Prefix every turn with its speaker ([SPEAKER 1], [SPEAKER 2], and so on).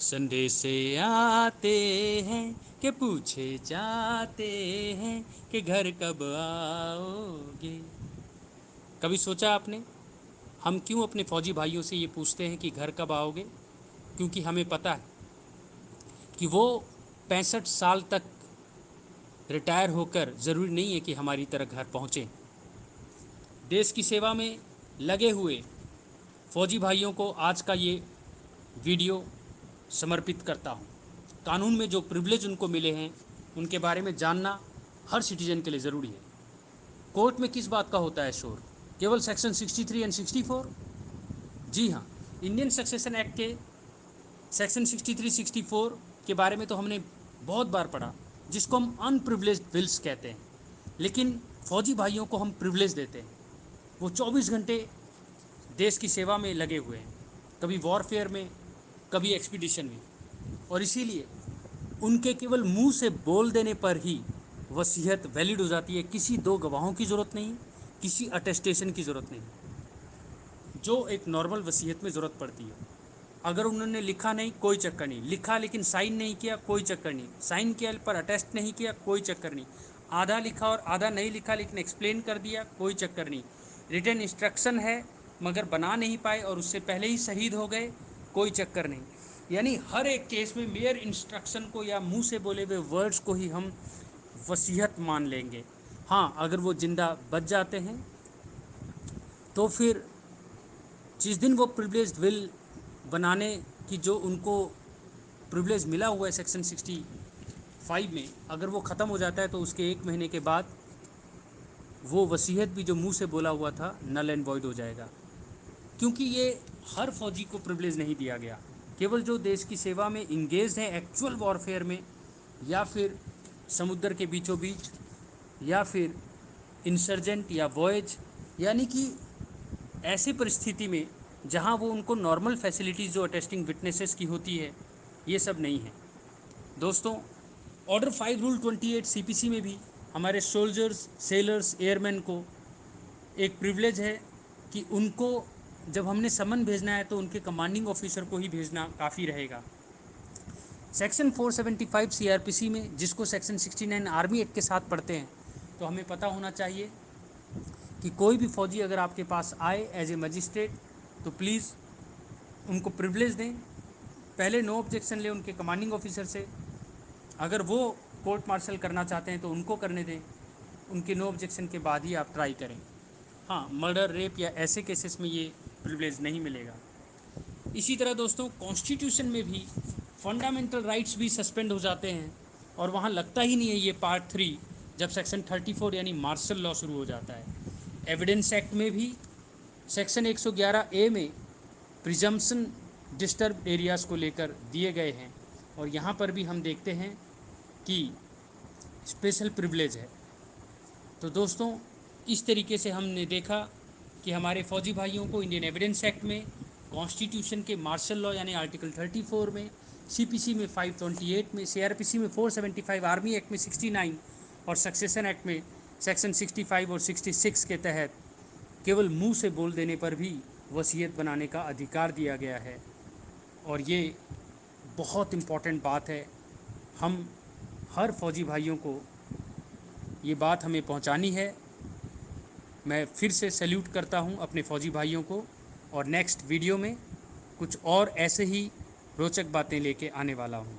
[SPEAKER 1] संदेशे आते हैं कि पूछे जाते हैं कि घर कब आओगे। कभी सोचा आपने हम क्यों अपने फौजी भाइयों से ये पूछते हैं कि घर कब आओगे? क्योंकि हमें पता है कि वो 65 साल तक रिटायर होकर ज़रूरी नहीं है कि हमारी तरह घर पहुँचें। देश की सेवा में लगे हुए फौजी भाइयों को आज का ये वीडियो समर्पित करता हूँ। कानून में जो प्रिविलेज उनको मिले हैं उनके बारे में जानना हर सिटीजन के लिए ज़रूरी है। कोर्ट में किस बात का होता है शोर? केवल सेक्शन 63 एंड 64? जी हाँ, इंडियन सक्सेशन एक्ट के सेक्शन 63, 64 के बारे में तो हमने बहुत बार पढ़ा, जिसको हम अनप्रिविलेज्ड विल्स कहते हैं। लेकिन फौजी भाइयों को हम प्रिविलेज देते हैं। वो 24 घंटे देश की सेवा में लगे हुए हैं, कभी वॉरफेयर में, कभी एक्सपीडिशन में, और इसीलिए उनके केवल मुंह से बोल देने पर ही वसीयत वैलिड हो जाती है। किसी दो गवाहों की ज़रूरत नहीं, किसी अटेस्टेशन की ज़रूरत नहीं, जो एक नॉर्मल वसीयत में ज़रूरत पड़ती है। अगर उन्होंने लिखा नहीं, कोई चक्कर नहीं। लिखा लेकिन साइन नहीं किया, कोई चक्कर नहीं। साइन किया पर अटेस्ट नहीं किया, कोई चक्कर नहीं। आधा लिखा और आधा नहीं लिखा लेकिन एक्सप्लेन कर दिया, कोई चक्कर नहीं। रिटन इंस्ट्रक्शन है मगर बना नहीं पाए और उससे पहले ही शहीद हो गए, कोई चक्कर नहीं। यानी हर एक केस में मेयर इंस्ट्रक्शन को या मुंह से बोले हुए वर्ड्स को ही हम वसीयत मान लेंगे। हाँ, अगर वो जिंदा बच जाते हैं तो फिर जिस दिन वो प्रिविलेज्ड विल बनाने की जो उनको प्रिविलेज मिला हुआ है सेक्शन 65 में, अगर वो ख़त्म हो जाता है तो उसके 1 महीने के बाद वो वसीयत भी जो मुंह से बोला हुआ था नल एंड वॉइड हो जाएगा। क्योंकि ये हर फौजी को प्रिविलेज नहीं दिया गया, केवल जो देश की सेवा में इंगेज हैं एक्चुअल वॉरफेयर में, या फिर समुद्र के बीचों बीच, या फिर इंसर्जेंट या वॉयज, यानी कि ऐसी परिस्थिति में जहां वो उनको नॉर्मल फैसिलिटीज़ जो अटेस्टिंग विटनेसेस की होती है, ये सब नहीं है। दोस्तों, ऑर्डर 5 रूल 28 सीपीसी में भी हमारे सोल्जर्स, सेलर्स, एयरमैन को एक प्रिविलेज है कि उनको जब हमने समन भेजना है तो उनके कमांडिंग ऑफिसर को ही भेजना काफ़ी रहेगा। सेक्शन 475 सीआरपीसी में, जिसको सेक्शन 69 आर्मी एक्ट के साथ पढ़ते हैं, तो हमें पता होना चाहिए कि कोई भी फौजी अगर आपके पास आए एज ए मजिस्ट्रेट तो प्लीज़ उनको प्रिविलेज दें। पहले नो ऑब्जेक्शन ले उनके कमांडिंग ऑफिसर से। अगर वो कोर्ट मार्शल करना चाहते हैं तो उनको करने दें, उनके नो ऑब्जेक्शन के बाद ही आप ट्राई करें। हाँ, मर्डर, रेप या ऐसे केसेस में ये प्रिविलेज नहीं मिलेगा। इसी तरह दोस्तों, कॉन्स्टिट्यूशन में भी फंडामेंटल राइट्स भी सस्पेंड हो जाते हैं, और वहाँ लगता ही नहीं है ये पार्ट 3 जब सेक्शन 34 यानी मार्शल लॉ शुरू हो जाता है। एविडेंस एक्ट में भी सेक्शन 111A में प्रिजम्पशन डिस्टर्ब एरियाज़ को लेकर दिए गए हैं, और यहाँ पर भी हम देखते हैं कि स्पेशल प्रिविलेज है। तो दोस्तों, इस तरीके से हमने देखा कि हमारे फौजी भाइयों को इंडियन एविडेंस एक्ट में, कॉन्स्टिट्यूशन के मार्शल लॉ यानी आर्टिकल 34 में, सीपीसी में 528 में, सीआरपीसी में 475, आर्मी एक्ट में 69 और सक्सेशन एक्ट में सेक्शन 65 और 66 के तहत केवल मुंह से बोल देने पर भी वसीयत बनाने का अधिकार दिया गया है। और ये बहुत इम्पॉर्टेंट बात है। हम हर फौजी भाइयों को ये बात हमें पहुंचानी है। मैं फिर से सैल्यूट करता हूं अपने फौजी भाइयों को, और नेक्स्ट वीडियो में कुछ और ऐसे ही रोचक बातें लेके आने वाला हूं।